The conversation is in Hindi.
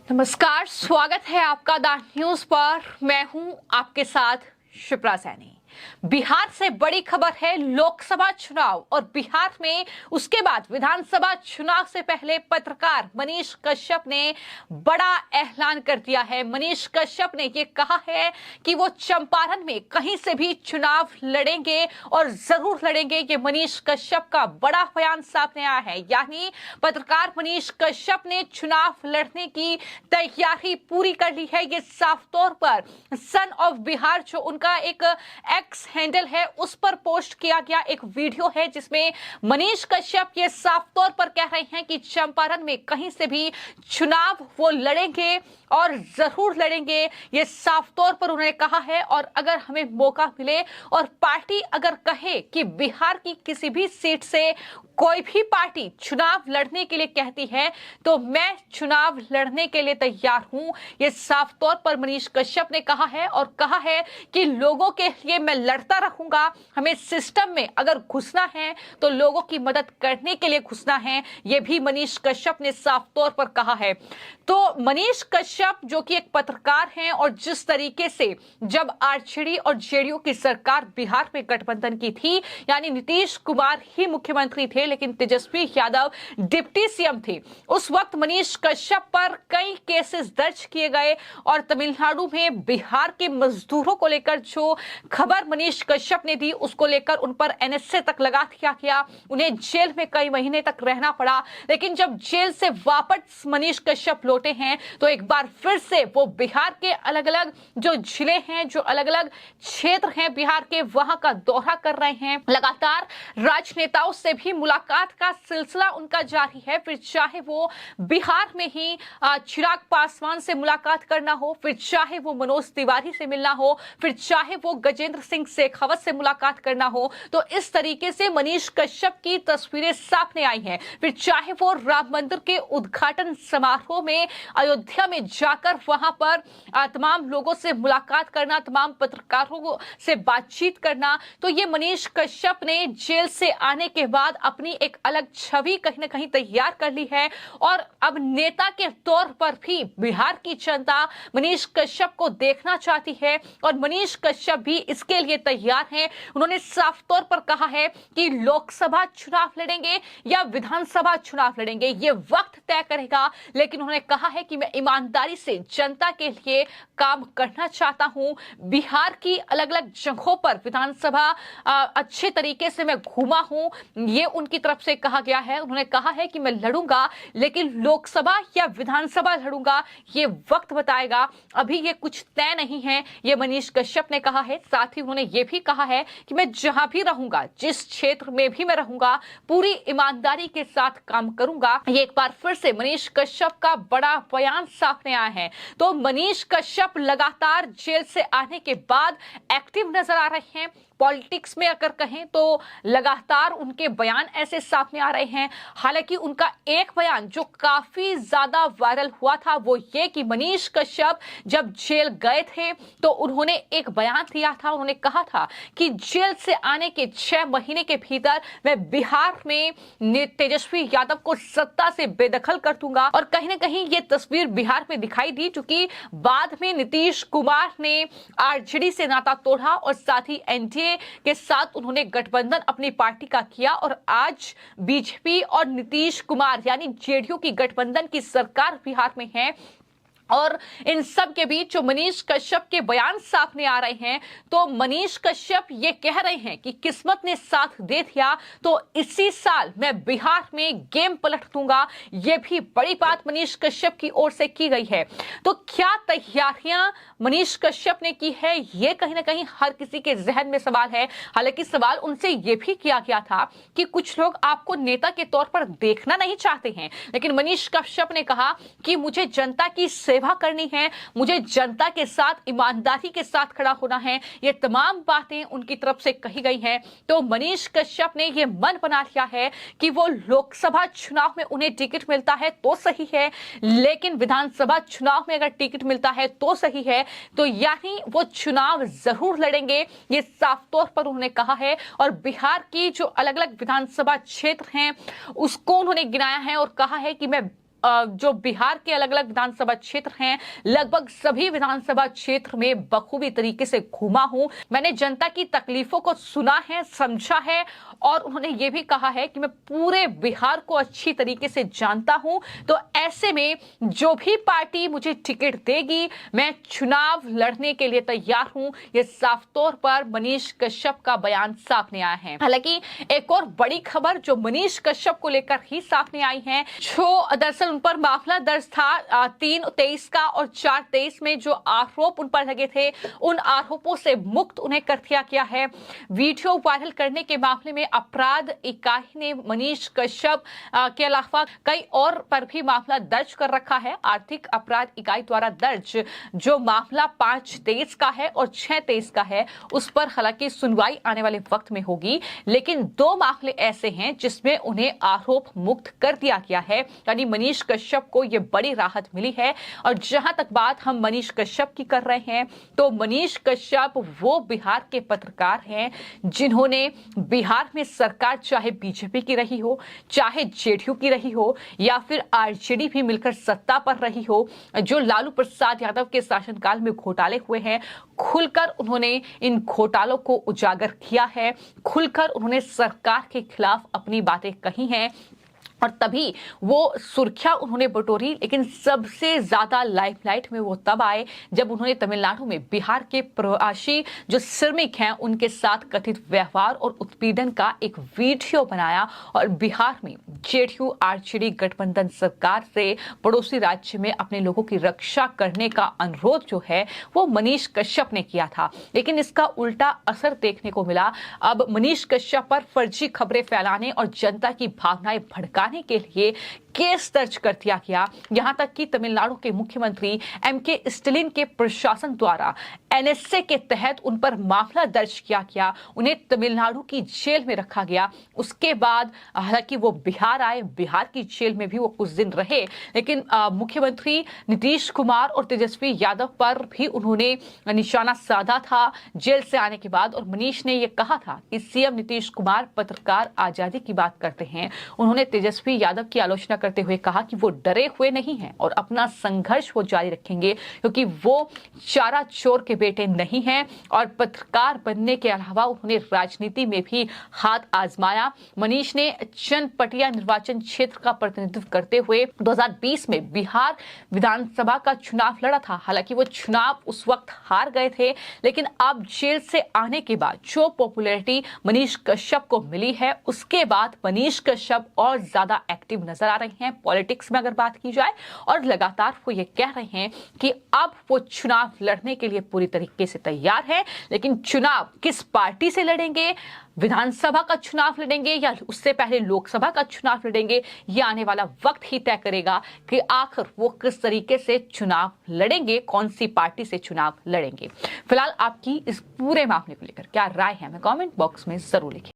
नमस्कार, स्वागत है आपका द न्यूज पर। मैं हूं आपके साथ शिप्रा सैनी। बिहार से बड़ी खबर है लोकसभा चुनाव और बिहार में उसके बाद विधानसभा चुनाव से पहले पत्रकार मनीष कश्यप ने बड़ा ऐलान कर दिया है। मनीष कश्यप ने ये कहा है कि वो चंपारण में कहीं से भी चुनाव लड़ेंगे और जरूर लड़ेंगे। ये मनीष कश्यप का बड़ा बयान सामने आया है। यानी पत्रकार मनीष कश्यप ने चुनाव लड़ने की तैयारी पूरी कर ली है। ये साफ तौर पर सन ऑफ बिहार जो उनका एक एक्स हैंडल है उस पर पोस्ट किया गया एक वीडियो है जिसमें मनीष कश्यप ये साफ तौर पर कह रहे हैं कि चंपारण में कहीं से भी चुनाव वो लड़ेंगे और जरूर लड़ेंगे। ये साफ तौर पर उन्होंने कहा है और अगर हमें मौका मिले और पार्टी अगर कहे कि बिहार की किसी भी सीट से कोई भी पार्टी चुनाव लड़ने के लिए कहती है तो मैं चुनाव लड़ने के लिए तैयार हूं। ये साफ तौर पर मनीष कश्यप ने कहा है और कहा है कि लोगों के लिए मैं लड़ता रहूंगा। हमें सिस्टम में अगर घुसना है तो लोगों की मदद करने के लिए घुसना है। ये भी मनीष कश्यप ने साफ तौर पर कहा है। तो मनीष कश्यप जो कि एक पत्रकार हैं और जिस तरीके से जब आरजेडी और जेडीयू की सरकार बिहार में गठबंधन की थी, यानी नीतीश कुमार ही मुख्यमंत्री थे लेकिन तेजस्वी यादव डिप्टी सीएम थे, उस वक्त मनीष कश्यप पर कई केसेस दर्ज किए गए और तमिलनाडु में बिहार के मजदूरों को लेकर जो खबर मनीष कश्यप ने दी उसको लेकर उन पर एनएसए तक लगा दिया गया। उन्हें जेल में कई महीने तक रहना पड़ा। लेकिन जब जेल से वापस मनीष कश्यप लौटे हैं तो एक बार फिर से वो बिहार के अलग अलग जो जिले हैं, जो अलग अलग क्षेत्र हैं बिहार के, वहां का दौरा कर रहे हैं। लगातार राजनेताओं से भी मुलाकात का सिलसिला उनका जारी है। फिर चाहे वो बिहार में ही चिराग पासवान से मुलाकात करना हो, फिर चाहे वो मनोज तिवारी से मिलना हो, फिर चाहे वो गजेंद्र सिंह शेखावत से मुलाकात करना हो, तो इस तरीके से मनीष कश्यप की तस्वीरें सामने आई हैं। फिर चाहे वो राम मंदिर के उद्घाटन समारोह में अयोध्या में जाकर वहां पर तमाम लोगों से मुलाकात करना, तमाम पत्रकारों से बातचीत करना, तो ये मनीष कश्यप ने जेल से आने के बाद अपनी एक अलग छवि कहीं ना कहीं तैयार कर ली है और अब नेता के तौर पर भी बिहार की जनता मनीष कश्यप को देखना चाहती है और मनीष कश्यप भी इसके लिए तैयार हैं। उन्होंने साफ तौर पर कहा है कि लोकसभा चुनाव लड़ेंगे या विधानसभा चुनाव लड़ेंगे ये वक्त तय करेगा, लेकिन उन्होंने कहा है कि मैं ईमानदारी से जनता के लिए काम करना चाहता हूं। बिहार की अलग अलग जगहों पर विधानसभा अच्छे तरीके से मैं घूमा हूं, ये उनकी तरफ से कहा गया है। उन्होंने कहा है कि मैं लड़ूंगा लेकिन लोकसभा या विधानसभा लड़ूंगा ये वक्त बताएगा, अभी ये कुछ तय नहीं है, ये मनीष कश्यप ने कहा है। साथ ही उन्होंने ये भी कहा है कि मैं जहां भी रहूंगा, जिस क्षेत्र में भी मैं रहूंगा, पूरी ईमानदारी के साथ काम करूंगा। ये एक बार फिर से मनीष कश्यप का बड़ा बयान सामने आया है। तो मनीष कश्यप लगातार जेल से आने के बाद एक्टिव नजर आ रहे हैं। पॉलिटिक्स में अगर कहें तो लगातार उनके बयान ऐसे सामने आ रहे हैं। हालांकि उनका एक बयान जो काफी ज्यादा वायरल हुआ था वो ये कि मनीष कश्यप जब जेल गए थे तो उन्होंने एक बयान दिया था। उन्होंने कहा था कि जेल से आने के 6 महीने के भीतर मैं बिहार में तेजस्वी यादव को सत्ता से बेदखल कर दूंगा। और कहीं ना कहीं ये तस्वीर बिहार में दिखाई दी क्योंकि बाद में नीतीश कुमार ने आरजेडी से नाता तोड़ा और साथ ही एनडीए के साथ उन्होंने गठबंधन अपनी पार्टी का किया और आज बीजेपी और नीतीश कुमार यानी जेडीयू की गठबंधन की सरकार बिहार में है। और इन सब के बीच जो मनीष कश्यप के बयान सामने आ रहे हैं तो मनीष कश्यप ये कह रहे हैं कि किस्मत ने साथ दे दिया तो इसी साल मैं बिहार में गेम पलट दूंगा। ये भी बड़ी बात मनीष कश्यप की ओर से की गई है। तो क्या तैयारियां मनीष कश्यप ने की है, ये कहीं ना कहीं हर किसी के जहन में सवाल है। हालांकि सवाल उनसे ये भी किया गया था कि कुछ लोग आपको नेता के तौर पर देखना नहीं चाहते हैं, लेकिन मनीष कश्यप ने कहा कि मुझे जनता की सेवा करनी है, मुझे जनता के साथ ईमानदारी के साथ खड़ा होना है। ये तमाम बातें उनकी तरफ से कही गई हैं। तो मनीष कश्यप ने ये मन बना लिया है कि वो लोकसभा चुनाव में उन्हें टिकट मिलता है तो सही है, लेकिन विधानसभा चुनाव में अगर टिकट मिलता है तो सही है। तो यानी वो चुनाव जरूर लड़ेंगे, ये साफ तौर पर उन्होंने कहा है। और बिहार की जो अलग अलग विधानसभा क्षेत्र हैं उसको उन्होंने गिनाया है और कहा है कि मैं जो बिहार के अलग अलग विधानसभा क्षेत्र हैं, लगभग सभी विधानसभा क्षेत्र में बखूबी तरीके से घूमा हूं। मैंने जनता की तकलीफों को सुना है, समझा है, और उन्होंने ये भी कहा है कि मैं पूरे बिहार को अच्छी तरीके से जानता हूं। तो ऐसे में जो भी पार्टी मुझे टिकट देगी, मैं चुनाव लड़ने के लिए तैयार हूं। ये साफ तौर पर मनीष कश्यप का बयान सामने आया है। हालांकि एक और बड़ी खबर जो मनीष कश्यप को लेकर ही सामने आई है, जो दरअसल उन पर मामला दर्ज था 3/23 का और 4/23 में जो आरोप उन पर लगे थे, उन आरोपों से मुक्त उन्हें कर दिया गया है। वीडियो वायरल करने के मामले में अपराध इकाई ने मनीष कश्यप के अलावा कई और पर भी मामला दर्ज कर रखा है। आर्थिक अपराध इकाई द्वारा दर्ज जो मामला 5/23 का है और 6/23 का है, उस पर हालांकि सुनवाई आने वाले वक्त में होगी, लेकिन 2 मामले ऐसे हैं जिसमें उन्हें आरोप मुक्त कर दिया गया है। यानी मनीष कश्यप को यह बड़ी राहत मिली है। और जहां तक बात हम मनीष कश्यप की कर रहे हैं, तो मनीष कश्यप वो बिहार के पत्रकार हैं जिन्होंने बिहार में सरकार चाहे बीजेपी की रही हो, चाहे जेडीयू की रही हो, या फिर आरजेडी भी मिलकर सत्ता पर रही हो, जो लालू प्रसाद यादव के शासनकाल में घोटाले हुए हैं, खुलकर उन्होंने इन घोटालों को उजागर किया है, खुलकर उन्होंने सरकार के खिलाफ अपनी बातें कही हैं, और तभी वो सुर्खियां उन्होंने बटोरी। लेकिन सबसे ज्यादा लाइमलाइट में वो तब आए जब उन्होंने तमिलनाडु में बिहार के प्रवासी जो श्रमिक हैं उनके साथ कथित व्यवहार और उत्पीड़न का एक वीडियो बनाया और बिहार में जेडीयू आरजेडी गठबंधन सरकार से पड़ोसी राज्य में अपने लोगों की रक्षा करने का अनुरोध जो है वो मनीष कश्यप ने किया था। लेकिन इसका उल्टा असर देखने को मिला। अब मनीष कश्यप पर फर्जी खबरें फैलाने और जनता की भावनाएं भड़का के लिए केस दर्ज कर दिया गया। यहां तक कि तमिलनाडु के मुख्यमंत्री एमके स्टालिन के प्रशासन द्वारा एनएसए के तहत उन पर मामला दर्ज किया गया, उन्हें तमिलनाडु की जेल में रखा गया। उसके बाद हालांकि वो बिहार आए, बिहार की जेल में भी वो कुछ दिन रहे, लेकिन मुख्यमंत्री नीतीश कुमार और तेजस्वी यादव पर भी उन्होंने निशाना साधा था जेल से आने के बाद। और मनीष ने यह कहा था कि सीएम नीतीश कुमार पत्रकार आजादी की बात करते हैं। उन्होंने तेजस्वी यादव की आलोचना करते हुए कहा कि वो डरे हुए नहीं हैं और अपना संघर्ष वो जारी रखेंगे, क्योंकि वो चारा चोर के बेटे नहीं हैं। और पत्रकार बनने के अलावा उन्होंने राजनीति में भी हाथ आजमाया। मनीष ने चनपटिया निर्वाचन क्षेत्र का प्रतिनिधित्व करते हुए 2020 में बिहार विधानसभा का चुनाव लड़ा था। हालांकि वो चुनाव उस वक्त हार गए थे, लेकिन अब जेल से आने के बाद जो पॉपुलैरिटी मनीष कश्यप को मिली है, उसके बाद मनीष कश्यप और ज्यादा एक्टिव नजर आ रहे हैं पॉलिटिक्स में अगर बात की जाए। और लगातार वो ये कह रहे हैं कि अब वो चुनाव लड़ने के लिए पूरी तरीके से तैयार है। लेकिन चुनाव किस पार्टी से लड़ेंगे, विधानसभा का चुनाव लड़ेंगे या उससे पहले लोकसभा का चुनाव लड़ेंगे, ये आने वाला वक्त ही तय करेगा कि आखिर वो किस तरीके से चुनाव लड़ेंगे, कौन सी पार्टी से चुनाव लड़ेंगे। फिलहाल आपकी इस पूरे मामले को लेकर क्या राय है, हमें कमेंट बॉक्स में जरूर लिखें।